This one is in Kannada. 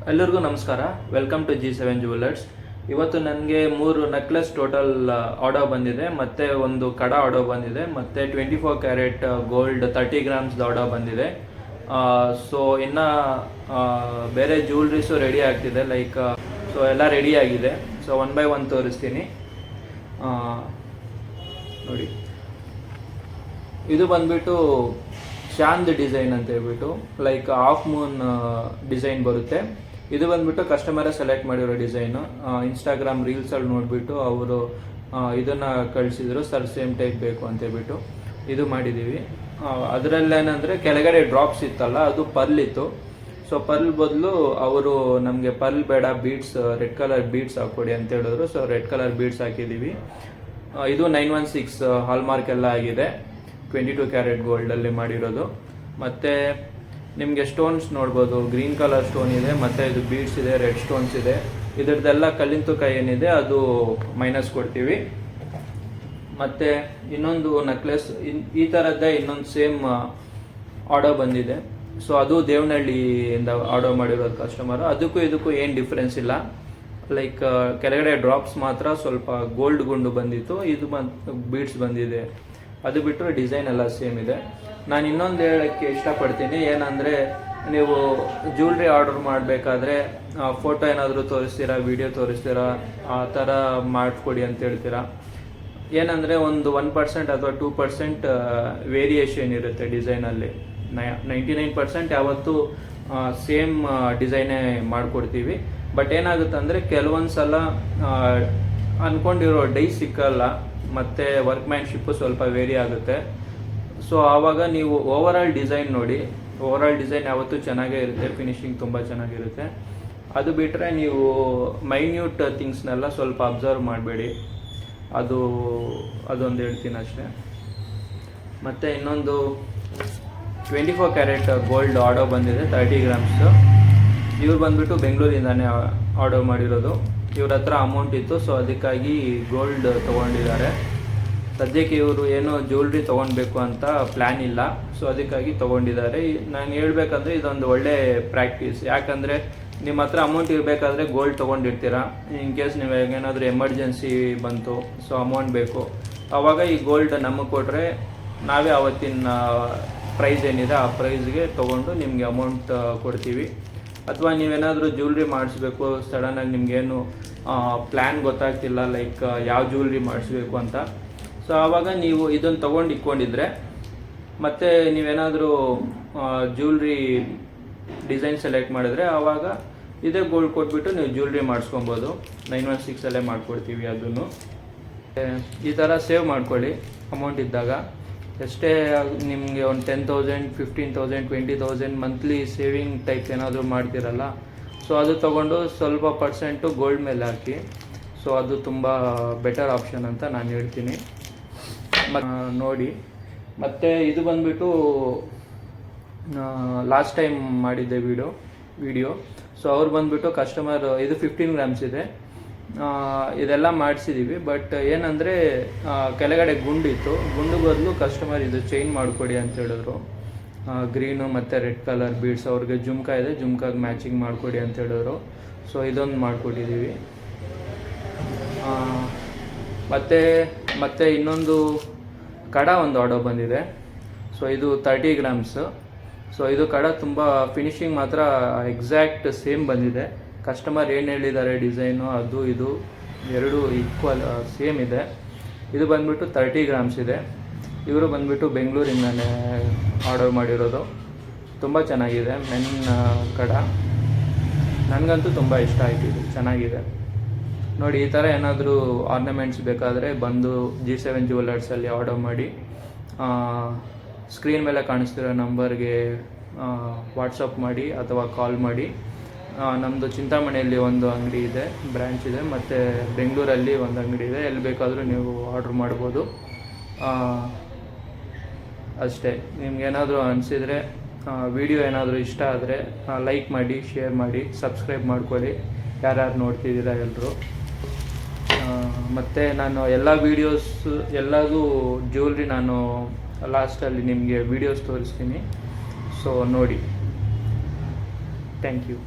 ಎಲ್ಲರಿಗೂ ನಮಸ್ಕಾರ. Welcome to G7 jewellers. ಇವತ್ತು ನನಗೆ 3 ನೆಕ್ಲೆಸ್ ಟೋಟಲ್ ಆರ್ಡರ್ ಬಂದಿದೆ, ಮತ್ತು ಒಂದು ಕಡ ಆರ್ಡರ್ ಬಂದಿದೆ, ಮತ್ತು 24 ಕ್ಯಾರೆಟ್ ಗೋಲ್ಡ್ 30 ಗ್ರಾಮ್ಸ್ದು ಆರ್ಡರ್ ಬಂದಿದೆ. ಸೊ ಇನ್ನು ಬೇರೆ ಜ್ಯುವೆಲ್ರೀಸು ರೆಡಿ ಆಗ್ತಿದೆ, ಸೊ ಎಲ್ಲ ರೆಡಿ ಆಗಿದೆ. ಸೊ ಒನ್ ಬೈ ಒನ್ ತೋರಿಸ್ತೀನಿ ನೋಡಿ. ಇದು ಬಂದ್ಬಿಟ್ಟು ಚಾಂದ್ ಡಿಸೈನ್ ಅಂತ ಹೇಳ್ಬಿಟ್ಟು ಹಾಫ್ ಮೂನ್ ಡಿಸೈನ್ ಬರುತ್ತೆ. ಇದು ಬಂದ್ಬಿಟ್ಟು ಕಸ್ಟಮರೇ ಸೆಲೆಕ್ಟ್ ಮಾಡಿರೋ ಡಿಸೈನು. ಇನ್ಸ್ಟಾಗ್ರಾಮ್ ರೀಲ್ಸಲ್ಲಿ ನೋಡಿಬಿಟ್ಟು ಅವರು ಇದನ್ನು ಕಳಿಸಿದ್ರು, ಸರ್ ಸೇಮ್ ಟೈಪ್ ಬೇಕು ಅಂತ ಹೇಳ್ಬಿಟ್ಟು ಇದು ಮಾಡಿದ್ದೀವಿ. ಅದರಲ್ಲೇನೆಂದರೆ ಕೆಳಗಡೆ ಡ್ರಾಪ್ಸ್ ಇತ್ತಲ್ಲ, ಅದು ಪರ್ಲ್ ಇತ್ತು. ಸೊ ಪರ್ಲ್ ಬದಲು ಅವರು ನಮಗೆ ಪರ್ಲ್ ಬೇಡ, ಬೀಡ್ಸ್, ರೆಡ್ ಕಲರ್ ಬೀಡ್ಸ್ ಹಾಕ್ಕೊಡಿ ಅಂತ ಹೇಳಿದ್ರು. ಸೊ ರೆಡ್ ಕಲರ್ ಬೀಡ್ಸ್ ಹಾಕಿದ್ದೀವಿ. ಇದು 916 ಹಾಲ್ಮಾರ್ಕ್ ಎಲ್ಲ ಆಗಿದೆ, 22 ಕ್ಯಾರೆಟ್ ಗೋಲ್ಡಲ್ಲಿ ಮಾಡಿರೋದು. ಮತ್ತು ನಿಮಗೆ ಸ್ಟೋನ್ಸ್ ನೋಡ್ಬೋದು, ಗ್ರೀನ್ ಕಲರ್ ಸ್ಟೋನ್ ಇದೆ, ಮತ್ತು ಇದು ಬೀಡ್ಸ್ ಇದೆ, ರೆಡ್ ಸ್ಟೋನ್ಸ್ ಇದೆ. ಇದರದ್ದೆಲ್ಲ ಕಲ್ಲಿನ ತೂಕ ಏನಿದೆ ಅದು ಮೈನಸ್ ಕೊಡ್ತೀವಿ. ಮತ್ತು ಇನ್ನೊಂದು ನೆಕ್ಲೆಸ್ ಈ ಥರದ್ದೇ ಇನ್ನೊಂದು ಸೇಮ್ ಆರ್ಡರ್ ಬಂದಿದೆ. ಸೊ ಅದು ದೇವನಹಳ್ಳಿಯಿಂದ ಆರ್ಡರ್ ಮಾಡಿರೋದು ಕಸ್ಟಮರು. ಅದಕ್ಕೂ ಇದಕ್ಕೂ ಏನು ಡಿಫ್ರೆನ್ಸ್ ಇಲ್ಲ. ಕೆಳಗಡೆ ಡ್ರಾಪ್ಸ್ ಮಾತ್ರ ಸ್ವಲ್ಪ ಗೋಲ್ಡ್ ಗುಂಡು ಬಂದಿತ್ತು, ಇದು ಬೀಡ್ಸ್ ಬಂದಿದೆ. ಅದು ಬಿಟ್ಟರೆ ಡಿಸೈನ್ ಎಲ್ಲ ಸೇಮ್ ಇದೆ. ನಾನು ಇನ್ನೊಂದು ಹೇಳೋಕ್ಕೆ ಇಷ್ಟಪಡ್ತೀನಿ, ಏನಂದರೆ ನೀವು ಜ್ಯುವೆಲ್ರಿ ಆರ್ಡರ್ ಮಾಡಬೇಕಾದ್ರೆ ಫೋಟೋ ಏನಾದರೂ ತೋರಿಸ್ತೀರಾ, ವಿಡಿಯೋ ತೋರಿಸ್ತೀರಾ, ಆ ಥರ ಮಾಡಿಕೊಡಿ ಅಂತ ಹೇಳ್ತೀರಾ. ಏನಂದರೆ ಒಂದು 1% ಅಥವಾ 2% ವೇರಿಯೇಷನ್ ಇರುತ್ತೆ ಡಿಸೈನಲ್ಲಿ. 99% ಯಾವತ್ತೂ ಸೇಮ್ ಡಿಸೈನೇ ಮಾಡಿಕೊಡ್ತೀವಿ. ಬಟ್ ಏನಾಗುತ್ತೆ ಅಂದರೆ ಕೆಲವೊಂದು ಸಲ ಅಂದ್ಕೊಂಡಿರೋ ಡೈ ಸಿಕ್ಕಲ್ಲ, ಮತ್ತು ವರ್ಕ್ಮ್ಯಾನ್ಶಿಪ್ಪು ಸ್ವಲ್ಪ ವೇರಿ ಆಗುತ್ತೆ. ಸೊ ಆವಾಗ ನೀವು ಓವರಾಲ್ ಡಿಸೈನ್ ನೋಡಿ. ಓವರಾಲ್ ಡಿಸೈನ್ ಯಾವತ್ತೂ ಚೆನ್ನಾಗೇ ಇರುತ್ತೆ, ಫಿನಿಶಿಂಗ್ ತುಂಬ ಚೆನ್ನಾಗಿರುತ್ತೆ. ಅದು ಬಿಟ್ಟರೆ ನೀವು ಮೈನ್ಯೂಟ್ ಥಿಂಗ್ಸ್ನೆಲ್ಲ ಸ್ವಲ್ಪ ಅಬ್ಸರ್ವ್ ಮಾಡಬೇಡಿ, ಅದೊಂದು ಹೇಳ್ತೀನಿ ಅಷ್ಟೇ. ಮತ್ತು ಇನ್ನೊಂದು 24 ಕ್ಯಾರೆಟ್ ಗೋಲ್ಡ್ ಆರ್ಡರ್ ಬಂದಿದೆ, 30 ಗ್ರಾಮ್ಸ್. ಇವ್ರು ಬಂದುಬಿಟ್ಟು ಬೆಂಗಳೂರಿಂದಾನೇ ಆರ್ಡರ್ ಮಾಡಿರೋದು. ಇವ್ರ ಹತ್ರ ಅಮೌಂಟ್ ಇತ್ತು, ಸೊ ಅದಕ್ಕಾಗಿ ಗೋಲ್ಡ್ ತೊಗೊಂಡಿದ್ದಾರೆ. ಸದ್ಯಕ್ಕೆ ಇವರು ಏನೋ ಜ್ಯುವೆಲ್ರಿ ತೊಗೊಳ್ಬೇಕು ಅಂತ ಪ್ಲ್ಯಾನ್ ಇಲ್ಲ, ಸೊ ಅದಕ್ಕಾಗಿ ತೊಗೊಂಡಿದ್ದಾರೆ. ನಾನು ಹೇಳ್ಬೇಕಂದ್ರೆ ಇದೊಂದು ಒಳ್ಳೆ ಪ್ರಾಕ್ಟೀಸ್. ಯಾಕಂದರೆ ನಿಮ್ಮ ಹತ್ರ ಅಮೌಂಟ್ ಇರಬೇಕಾದ್ರೆ ಗೋಲ್ಡ್ ತೊಗೊಂಡಿರ್ತೀರ. ಇನ್ ಕೇಸ್ ನೀವು ಏನಾದರೂ ಎಮರ್ಜೆನ್ಸಿ ಬಂತು, ಸೊ ಅಮೌಂಟ್ ಬೇಕು, ಆವಾಗ ಈ ಗೋಲ್ಡ್ ನಮಗೆ ಕೊಟ್ಟರೆ ನಾವೇ ಆವತ್ತಿನ ಪ್ರೈಸ್ ಏನಿದೆ ಆ ಪ್ರೈಸ್ಗೆ ತೊಗೊಂಡು ನಿಮಗೆ ಅಮೌಂಟ್ ಕೊಡ್ತೀವಿ. ಅಥವಾ ನೀವೇನಾದರೂ ಜ್ಯುವೆಲ್ರಿ ಮಾಡಿಸ್ಬೇಕು, ಸಡನ್ನಾಗಿ ನಿಮಗೇನು ಪ್ಲ್ಯಾನ್ ಗೊತ್ತಾಗ್ತಿಲ್ಲ, ಯಾವ ಜ್ಯುವೆಲ್ರಿ ಮಾಡಿಸ್ಬೇಕು ಅಂತ. ಸೊ ಆವಾಗ ನೀವು ಇದನ್ನು ತೊಗೊಂಡು ಇಟ್ಕೊಂಡಿದ್ರೆ, ಮತ್ತು ನೀವೇನಾದರೂ ಜ್ಯುವೆಲ್ರಿ ಡಿಸೈನ್ ಸೆಲೆಕ್ಟ್ ಮಾಡಿದ್ರೆ ಆವಾಗ ಇದೇ ಗೋಲ್ಡ್ ಕೊಟ್ಬಿಟ್ಟು ನೀವು ಜ್ಯುವೆಲ್ರಿ ಮಾಡಿಸ್ಕೊಬೋದು. 916 ಮಾಡಿಕೊಡ್ತೀವಿ. ಅದನ್ನು ಈ ಥರ ಸೇವ್ ಮಾಡ್ಕೊಳ್ಳಿ ಅಮೌಂಟ್ ಇದ್ದಾಗ. ಎಷ್ಟೇ ನಿಮಗೆ ಒಂದು 10,000, 15,000, 20,000 ಮಂತ್ಲಿ ಸೇವಿಂಗ್ ಟೈಪ್ ಏನಾದರೂ ಮಾಡ್ತೀರಲ್ಲ, ಸೊ ಅದು ತೊಗೊಂಡು ಸ್ವಲ್ಪ ಪರ್ಸೆಂಟು ಗೋಲ್ಡ್ ಮೇಲೆ ಹಾಕಿ. ಸೊ ಅದು ತುಂಬ ಬೆಟರ್ ಆಪ್ಷನ್ ಅಂತ ನಾನು ಹೇಳ್ತೀನಿ. ನೋಡಿ. ಮತ್ತು ಇದು ಬಂದುಬಿಟ್ಟು ಲಾಸ್ಟ್ ಟೈಮ್ ಮಾಡಿದ್ದೆ ವಿಡಿಯೋ. ಸೊ ಅವ್ರು ಬಂದುಬಿಟ್ಟು ಕಸ್ಟಮರ್, ಇದು 15 ಗ್ರಾಮ್ಸ್ ಇದೆ, ಇದೆಲ್ಲ ಮಾಡಿಸಿದ್ದೀವಿ. ಬಟ್ ಏನಂದರೆ ಕೆಳಗಡೆ ಗುಂಡಿತ್ತು, ಗುಂಡು ಬದಲು ಕಸ್ಟಮರ್ ಇದು ಚೈನ್ ಮಾಡಿಕೊಡಿ ಅಂತ ಹೇಳಿದ್ರು. ಗ್ರೀನು ಮತ್ತು ರೆಡ್ ಕಲರ್ ಬೀಡ್ಸ್, ಅವ್ರಿಗೆ ಜುಮ್ಕಾ ಇದೆ, ಜುಮ್ಕಾಗೆ ಮ್ಯಾಚಿಂಗ್ ಮಾಡಿಕೊಡಿ ಅಂತ ಹೇಳಿದ್ರು. ಸೊ ಇದೊಂದು ಮಾಡಿಕೊಟ್ಟಿದ್ದೀವಿ. ಮತ್ತು ಇನ್ನೊಂದು ಕಡ ಒಂದು ಆರ್ಡರ್ ಬಂದಿದೆ. ಸೊ ಇದು 30 ಗ್ರಾಮ್ಸ್. ಸೊ ಇದು ಕಡ ತುಂಬ ಫಿನಿಶಿಂಗ್ ಮಾತ್ರ ಎಕ್ಸಾಕ್ಟ್ ಸೇಮ್ ಬಂದಿದೆ. ಕಸ್ಟಮರ್ ಏನು ಹೇಳಿದ್ದಾರೆ ಡಿಸೈನು, ಅದು ಇದು ಎರಡೂ ಈಕ್ವಲ್ ಸೇಮ್ ಇದೆ. ಇದು ಬಂದುಬಿಟ್ಟು 30 ಗ್ರಾಮ್ಸ್ ಇದೆ. ಇವರು ಬಂದುಬಿಟ್ಟು ಬೆಂಗಳೂರಿಂದನೇ ಆರ್ಡರ್ ಮಾಡಿರೋದು. ತುಂಬ ಚೆನ್ನಾಗಿದೆ ಮೆನ್ ಕಡ. ನನಗಂತೂ ತುಂಬ ಇಷ್ಟ ಆಯಿತು, ಇದು ಚೆನ್ನಾಗಿದೆ ನೋಡಿ. ಈ ಥರ ಏನಾದರೂ ಆರ್ನಮೆಂಟ್ಸ್ ಬೇಕಾದರೆ ಬಂದು G7 ಜ್ಯುವೆಲರ್ಸಲ್ಲಿ ಆರ್ಡರ್ ಮಾಡಿ. ಸ್ಕ್ರೀನ್ ಮೇಲೆ ಕಾಣಿಸ್ತಿರೋ ನಂಬರ್ಗೆ ವಾಟ್ಸಪ್ ಮಾಡಿ ಅಥವಾ ಕಾಲ್ ಮಾಡಿ. ನಮ್ಮದು ಚಿಂತಾಮಣಿಯಲ್ಲಿ ಒಂದು ಅಂಗಡಿ ಇದೆ, ಬ್ರ್ಯಾಂಚ್ ಇದೆ, ಮತ್ತು ಬೆಂಗಳೂರಲ್ಲಿ ಒಂದು ಅಂಗಡಿ ಇದೆ. ಎಲ್ಲಿ ಬೇಕಾದರೂ ನೀವು ಆರ್ಡ್ರ್ ಮಾಡ್ಬೋದು. ಅಷ್ಟೇ. ನಿಮ್ಗೇನಾದರೂ ಅನಿಸಿದರೆ, ವಿಡಿಯೋ ಏನಾದರೂ ಇಷ್ಟ ಆದರೆ ಲೈಕ್ ಮಾಡಿ, ಶೇರ್ ಮಾಡಿ, ಸಬ್ಸ್ಕ್ರೈಬ್ ಮಾಡ್ಕೊಳ್ಳಿ ಯಾರ್ಯಾರು ನೋಡ್ತಿದ್ದೀರಾ ಎಲ್ಲರೂ. ಮತ್ತು ನಾನು ಎಲ್ಲದೂ ಜ್ಯುವೆಲ್ರಿ ನಾನು ಲಾಸ್ಟಲ್ಲಿ ನಿಮಗೆ ವೀಡಿಯೋಸ್ ತೋರಿಸ್ತೀನಿ. ಸೊ ನೋಡಿ. Thank you.